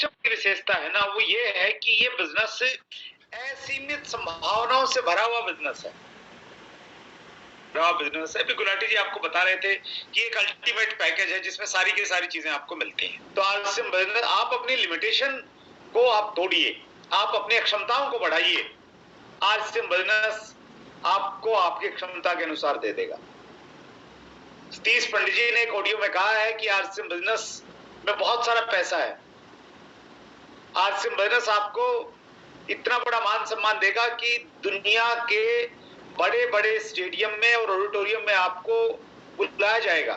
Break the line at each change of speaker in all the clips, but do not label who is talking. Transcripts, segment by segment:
की विशेषता है ना, वो ये है कि ये बिजनेस असीमित संभावनाओं से भरा हुआ बिजनेस है। बिजनेस है। अभी गुलाटी जी आपको बता रहे थे कि एक अल्टीमेट पैकेज है जिसमें सारी की सारी चीजें आपको मिलती हैं। तो आरसीएम बिजनेस, आप अपनी लिमिटेशन को आप तोड़िए, आप अपनी क्षमताओं को बढ़ाइए। आरसीएम बिजनेस आपको आपकी क्षमता के अनुसार दे देगा। सतीश पंडित जी ने एक ऑडियो में कहा है कि आरसीएम बिजनेस में बहुत सारा पैसा है। आरसीएम बिजनेस आपको इतना बड़ा मान सम्मान देगा कि दुनिया के बड़े बड़े स्टेडियम में और ऑडिटोरियम में आपको बुलाया जाएगा।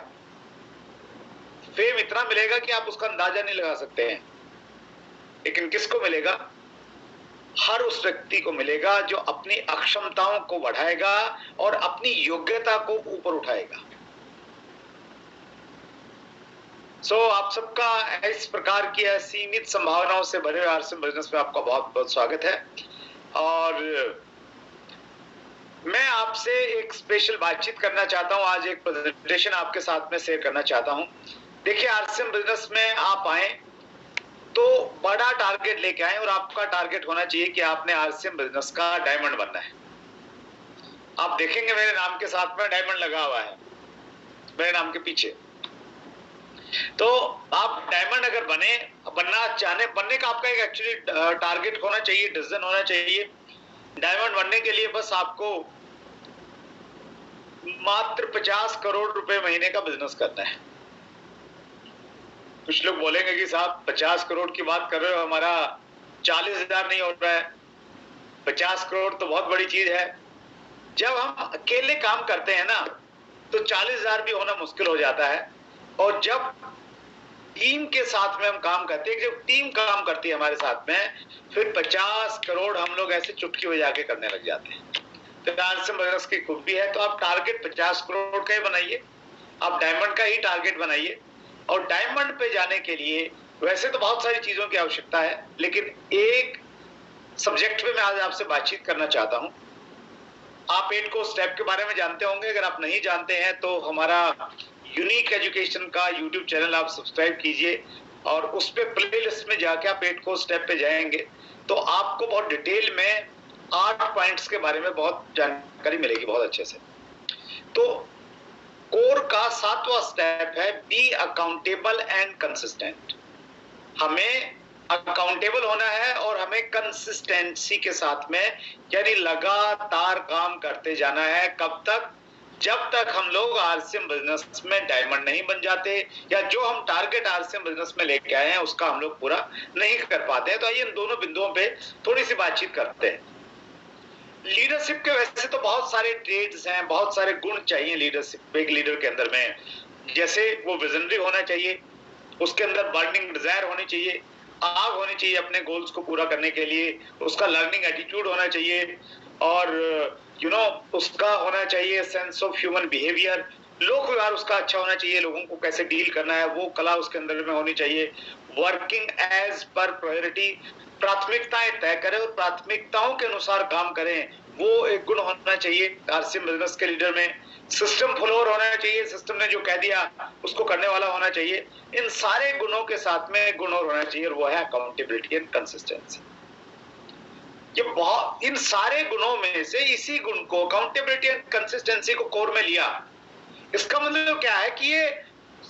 फेम इतना मिलेगा कि आप उसका अंदाजा नहीं लगा सकते हैं। लेकिन किसको मिलेगा? हर उस व्यक्ति को मिलेगा जो अपनी अक्षमताओं को बढ़ाएगा और अपनी योग्यता को ऊपर उठाएगा। आप सबका इस प्रकार की असीमित संभावनाओं से भरे आरसीएम बिजनेस में आपका बहुत बहुत स्वागत है। और मैं आपसे एक स्पेशल बातचीत करना चाहता हूं। आज एक प्रेजेंटेशन आपके साथ में शेयर करना चाहता हूं। देखिए, आरसीएम बिजनेस में आप आए तो बड़ा टारगेट लेके आए और आपका टारगेट होना चाहिए कि आपने आरसीएम बिजनेस का डायमंड बनना है। आप देखेंगे मेरे नाम के साथ में डायमंड लगा हुआ है, मेरे नाम के पीछे। तो आप डायमंड अगर बनने का आपका एक एक्चुअली टारगेट होना चाहिए, डिसीजन होना चाहिए। डायमंड बनने के लिए बस आपको मात्र 50 करोड़ रुपए महीने का बिजनेस करना है। कुछ लोग बोलेंगे कि साहब 50 करोड़ की बात कर रहे हो, हमारा 40,000 नहीं हो रहा है। 50 करोड़ तो बहुत बड़ी चीज है। जब हम अकेले काम करते हैं ना तो 40,000 भी होना मुश्किल हो जाता है। और जब टीम के साथ में हम काम करते हैं, जब टीम काम करती है हमारे साथ में, फिर 50 करोड़ हम लोग ऐसे चुटकी बजा के करने लग जाते हैं। तो आरसीएम बिजनेस की खूबी है। तो आप टारगेट 50 करोड़ का ही बनाइए, आप डायमंड का ही टारगेट बनाइए। और डायमंड पे जाने के लिए वैसे तो बहुत सारी चीजों की आवश्यकता है, लेकिन एक सब्जेक्ट पे मैं आज आपसे बातचीत करना चाहता हूं। आप 8 को स्टेप के बारे में जानते होंगे। अगर आप नहीं जानते हैं तो हमारा यूनिक एजुकेशन का यूट्यूब चैनल आप सब्सक्राइब कीजिए और उस पे प्लेलिस्ट में जाके आप 8 को स्टेप पे जाएंगे तो आपको बहुत डिटेल में 8 पॉइंट्स के बारे में बहुत जानकारी मिलेगी, बहुत अच्छे से। तो कोर का 7वां स्टेप है बी अकाउंटेबल एंड कंसिस्टेंट। हमें अकाउंटेबल होना है और हमें कंसिस्टेंसी के साथ में, यानी लगातार काम करते जाना है। कब तक? जब तक हम लोग आरसीएम बिजनेस में डायमंड नहीं बन जाते या जो हम टारगेट आरसीएम बिजनेस में लेके आए हैं उसका हम लोग पूरा नहीं कर पाते हैं। तो आइए इन दोनों बिंदुओं पे थोड़ी सी बातचीत करते हैं। लीडरशिप के वैसे तो बहुत सारे ट्रेड्स हैं, बहुत सारे गुण चाहिए लीडरशिप, एक लीडर के अंदर में। जैसे वो विजनरी होना चाहिए, उसके अंदर बर्निंग डिजायर होनी चाहिए, आग होनी चाहिए अपने गोल्स को पूरा करने के लिए, उसका लर्निंग एटीट्यूड होना चाहिए और उसका होना चाहिए सेंस ऑफ ह्यूमन बिहेवियर, लोक व्यवहार उसका अच्छा होना चाहिए, लोगों को कैसे डील करना है वो कला उसके अंदर में होनी चाहिए। वर्किंग एज पर प्रायोरिटी, प्राथमिकताएं तय करें और प्राथमिकताओं के अनुसार काम करें, वो एक गुण होना चाहिए आरसीएम बिजनेस के लीडर में। सिस्टम फ्लोर होना चाहिए, सिस्टम ने जो कह दिया उसको करने वाला होना चाहिए। इन सारे गुणों के साथ में एक गुण और होना चाहिए और वो है अकाउंटेबिलिटी एंड कंसिस्टेंसी। ये बहुत, इन सारे गुणों में से इसी गुण को, अकाउंटेबिलिटी एंड कंसिस्टेंसी को कोर में लिया। इसका मतलब क्या है कि ये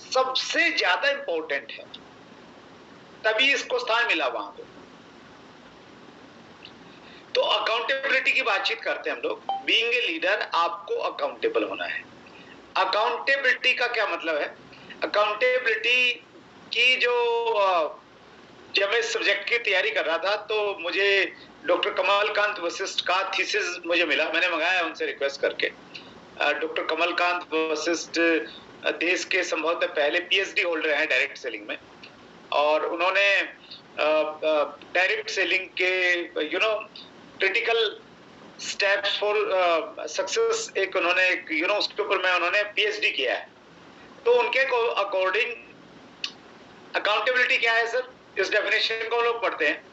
सबसे ज्यादा इंपॉर्टेंट है, तभी इसको स्थान मिला वहां पे। तो अकाउंटेबिलिटी की बातचीत करते हैं हम लोग। बीइंग ए लीडर आपको अकाउंटेबल होना है। अकाउंटेबिलिटी का क्या मतलब है? अकाउंटेबिलिटी की जब मैं इस सब्जेक्ट की तैयारी कर रहा था तो मुझे डॉक्टर कमलकांत वशिष्ठ का थीसिस मुझे मिला, मैंने मंगाया उनसे रिक्वेस्ट करके। डॉक्टर कमलकांत वशिष्ठ देश के संभवतः पहले पीएचडी होल्डर हैं डायरेक्ट सेलिंग में, और उन्होंने डायरेक्ट सेलिंग के क्रिटिकल स्टेप्स फॉर सक्सेस एक उन्होंने उसके ऊपर में उन्होंने पीएचडी किया है। तो उनके अकॉर्डिंग अकाउंटेबिलिटी क्या है सर? इस डेफिनेशन को हम लोग पढ़ते हैं।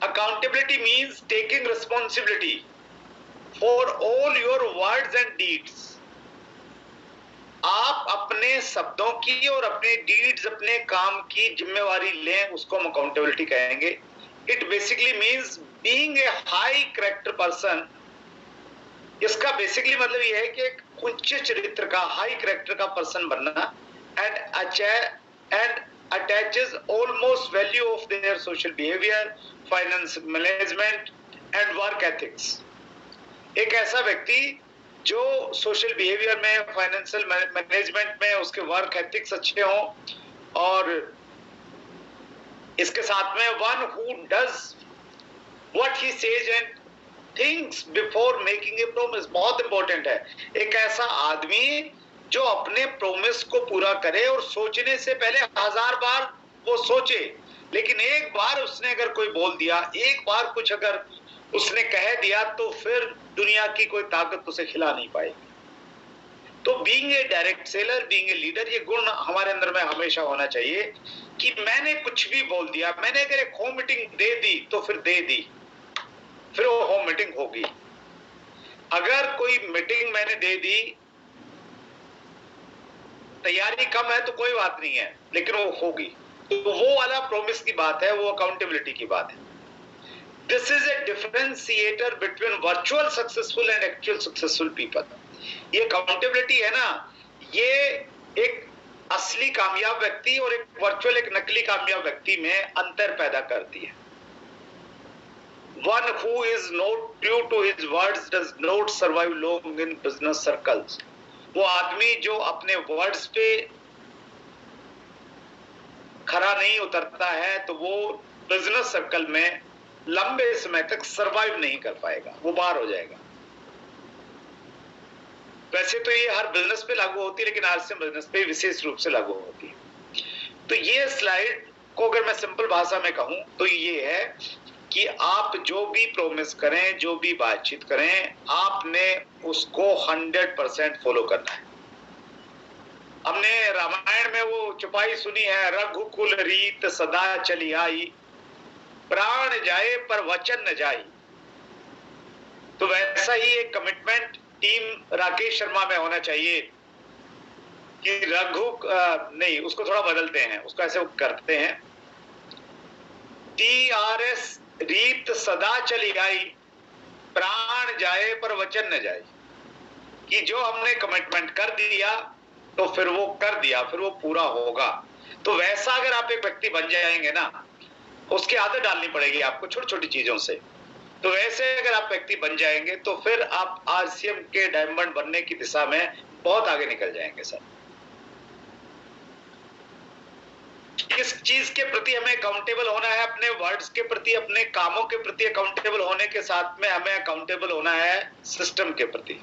Accountability means taking responsibility for all your words and deeds आप अपने शब्दों की और अपने डीड्स, अपने काम की जिम्मेवारी लें, उसको हम अकाउंटेबिलिटी कहेंगे। It basically means being a high character person. इसका बेसिकली मतलब यह है कि एक उच्च चरित्र का, हाई कैरेक्टर का पर्सन बनना, and attaches almost value of their social behavior, finance management and work ethics। एक ऐसा व्यक्ति जो सोशल बिहेवियर में, फाइनेंशियल मैनेजमेंट में उसके वर्क एथिक्स अच्छे हों, और इसके साथ में one who does what he says and thinks before making a promise, बहुत इंपॉर्टेंट है। एक ऐसा आदमी जो अपने प्रॉमिस को पूरा करे और सोचने से पहले 1000 बार वो सोचे, लेकिन एक बार उसने अगर कोई बोल दिया, एक बार कुछ अगर उसने कह दिया, तो फिर दुनिया की कोई ताकत उसे खिला नहीं पाएगी। तो being a direct seller, being a leader, ये गुण हमारे अंदर में हमेशा होना चाहिए कि मैंने कुछ भी बोल दिया, मैंने अगर एक होम मीटिंग दे दी तो फिर दे दी, फिर वो होम मीटिंग होगी। अगर कोई मीटिंग मैंने दे दी, तैयारी कम है तो कोई बात नहीं है, लेकिन वो होगी, तो वो वाला प्रॉमिस की बात है, वो अकाउंटेबिलिटी की बात है। This is a differentiator between virtual successful and actual successful people. ये अकाउंटेबिलिटी है ना, ये एक असली कामयाब व्यक्ति और एक वर्चुअल, एक नकली कामयाब व्यक्ति में अंतर पैदा करती है। One who is not true to his words does not survive long in business circles। वो आदमी जो अपने वर्ड्स पे खरा नहीं उतरता है, तो वो बिजनेस सर्कल में लंबे समय तक सरवाइव नहीं कर पाएगा, वो बाहर हो जाएगा। वैसे तो ये हर बिजनेस पे लागू होती है, लेकिन आरसीएम बिजनेस पे विशेष रूप से लागू होती है। तो ये स्लाइड को अगर मैं सिंपल भाषा में कहूं तो ये है कि आप जो भी प्रॉमिस करें, जो भी बातचीत करें, आपने उसको 100% फॉलो करना है। हमने रामायण में वो चौपाई सुनी है, रघुकुल रीत सदा चली आई, प्राण जाए पर वचन न जाई। तो वैसा ही एक कमिटमेंट टीम राकेश शर्मा में होना चाहिए कि नहीं, उसको थोड़ा बदलते हैं, उसको ऐसे करते हैं, TRS रीत सदा चली आई, प्राण जाए पर वचन न जाए। कि जो हमने कमिटमेंट कर दिया तो फिर वो कर दिया, फिर वो पूरा होगा। तो वैसा अगर आप एक व्यक्ति बन जाएंगे ना, उसकी आदत डालनी पड़ेगी आपको छोटी छोटी चीजों से। तो वैसे अगर आप व्यक्ति बन जाएंगे तो फिर आप आरसीएम के डायमंड बनने की दिशा में बहुत आगे निकल जाएंगे सर। किस चीज के प्रति हमें अकाउंटेबल होना है? अपने वर्ड्स के प्रति, अपने कामों के प्रति अकाउंटेबल होने के साथ में हमें अकाउंटेबल होना है सिस्टम के प्रति।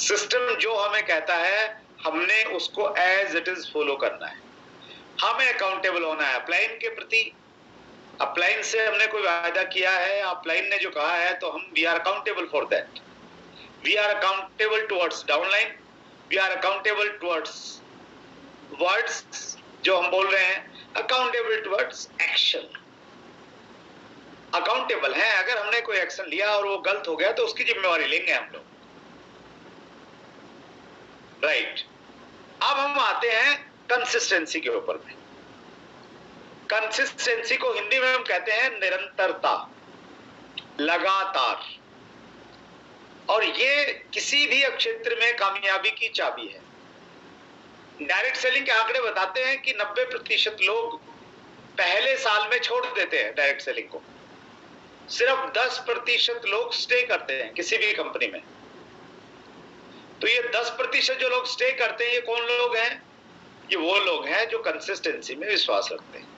सिस्टम जो हमें कहता है, हमने उसको एज इट इज फॉलो करना है। हमें अकाउंटेबल होना है अपलाइन के प्रति। अपलाइन से हमने कोई वायदा किया है, अपलाइन ने जो कहा है, तो हम we are accountable for that. We are accountable towards downline, we are accountable towards words जो हम बोल रहे हैं, अकाउंटेबल टुवर्ड्स एक्शन। अकाउंटेबल है, अगर हमने कोई एक्शन लिया और वो गलत हो गया तो उसकी जिम्मेवारी लेंगे हम लोग, राइट। अब हम आते हैं कंसिस्टेंसी के ऊपर में। कंसिस्टेंसी को हिंदी में हम कहते हैं निरंतरता, लगातार, और ये किसी भी क्षेत्र में कामयाबी की चाबी है। डायरेक्ट सेलिंग के आंकड़े बताते हैं कि 90% लोग पहले साल में छोड़ देते हैं डायरेक्ट सेलिंग को, सिर्फ 10% लोग स्टे करते हैं किसी भी कंपनी में। तो ये 10% जो लोग स्टे करते हैं, ये कौन लोग हैं? ये वो लोग हैं जो कंसिस्टेंसी में विश्वास रखते हैं,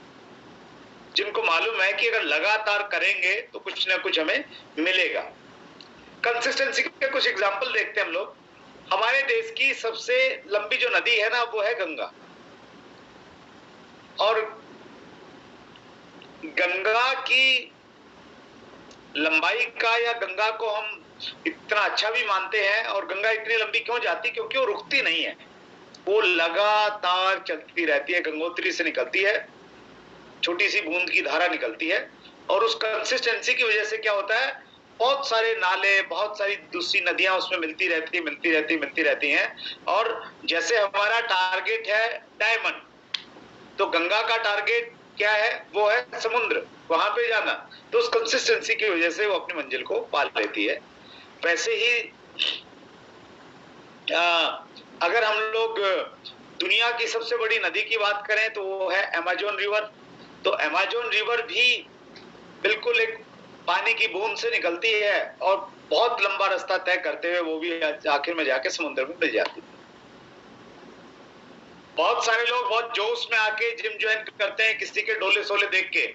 जिनको मालूम है कि अगर लगातार करेंगे तो कुछ ना कुछ हमें मिलेगा। कंसिस्टेंसी के कुछ एग्जाम्पल देखते हैं हम लोग। हमारे देश की सबसे लंबी जो नदी है ना, वो है गंगा। और गंगा की लंबाई का, या गंगा को हम इतना अच्छा भी मानते हैं, और गंगा इतनी लंबी क्यों जाती? क्योंकि वो रुकती नहीं है, वो लगातार चलती रहती है। गंगोत्री से निकलती है, छोटी सी बूंद की धारा निकलती है, और उस कंसिस्टेंसी की वजह से क्या होता है, बहुत सारे नाले, बहुत सारी दूसरी नदियां उसमें मिलती रहती हैं। और जैसे हमारा टारगेट है डायमंड, तो गंगा का टारगेट क्या है? वो है समुद्र, वहां पे जाना। तो उस कंसिस्टेंसी की वजह से वो अपनी मंजिल को पा लेती है। वैसे ही अगर हम लोग दुनिया की सबसे बड़ी नदी की बात करें तो वो है अमेज़न रिवर। तो अमेज़न रिवर भी बिल्कुल एक पानी की बूंद से निकलती है और बहुत लंबा रास्ता तय करते हुए वो भी आखिर में जाके समुद्र में मिल जाती है। बहुत सारे लोग बहुत जोश में आके जिम ज्वाइन करते हैं किसी के डोले सोले देख के,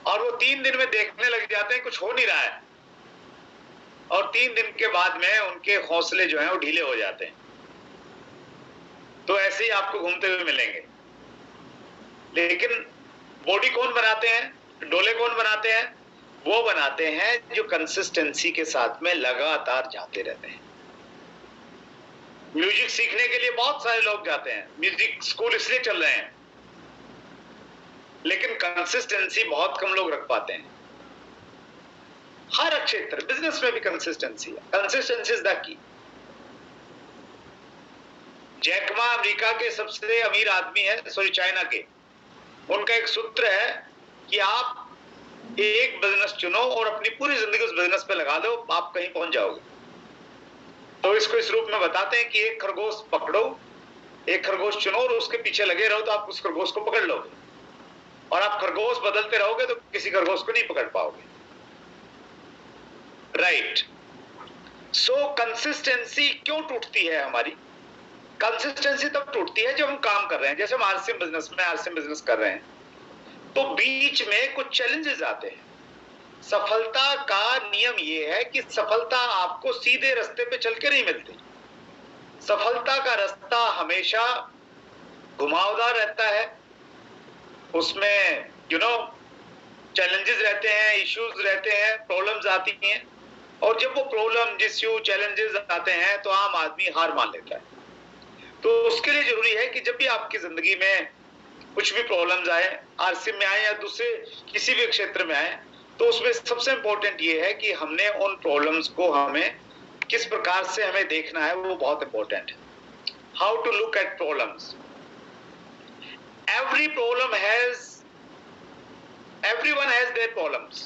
और वो 3 दिन में देखने लग जाते हैं कुछ हो नहीं रहा है, और 3 दिन के बाद में उनके हौसले जो हैं वो ढीले हो जाते हैं। तो ऐसे ही आपको घूमते हुए मिलेंगे। लेकिन बॉडी कौन बनाते हैं, डोले कौन बनाते हैं? वो बनाते हैं जो कंसिस्टेंसी के साथ में लगातार जाते रहते हैं। म्यूजिक सीखने के लिए बहुत सारे लोग जाते हैं, म्यूजिक स्कूल इसलिए चल रहे हैं, लेकिन कंसिस्टेंसी बहुत कम लोग रख पाते हैं। हर क्षेत्र, बिजनेस में भी कंसिस्टेंसी है। Consistency is the key. Jack Ma America के सबसे अमीर आदमी है, सॉरी चाइना के। उनका एक सूत्र है कि आप एक बिजनेस चुनो और अपनी पूरी जिंदगी उस बिजनेस पे लगा दो, आप कहीं पहुंच जाओगे। तो इसको इस रूप में बताते हैं कि एक खरगोश पकड़ो, एक खरगोश चुनो और उसके पीछे लगे रहो, तो आप उस खरगोश को पकड़ लोगे। और आप खरगोश बदलते रहोगे तो किसी खरगोश को नहीं पकड़ पाओगे। राइट। सो कंसिस्टेंसी क्यों टूटती है हमारी? कंसिस्टेंसी तब टूटती है जब हम काम कर रहे हैं। जैसे हम आरसीएम बिजनेस कर रहे हैं, तो बीच में कुछ चैलेंजेस आते हैं। सफलता का नियम यह है कि सफलता आपको सीधे रास्ते पे चल के नहीं मिलती। सफलता का रास्ता हमेशा घुमावदार रहता है, उसमें चैलेंजेस रहते हैं, इश्यूज रहते हैं, प्रॉब्लम्स आती हैं। और जब वो प्रॉब्लम, इश्यू, चैलेंजेस आते हैं तो आम आदमी हार मान लेता है। तो उसके लिए जरूरी है कि जब भी आपकी जिंदगी में कुछ भी प्रॉब्लम्स आए, आरसीएम में आए या दूसरे किसी भी क्षेत्र में आए, तो उसमें सबसे इंपॉर्टेंट ये है कि हमने उन प्रॉब्लम्स को हमें किस प्रकार से हमें देखना है, वो बहुत इंपॉर्टेंट है। How to look at problems. Every problem has, everyone has their problems.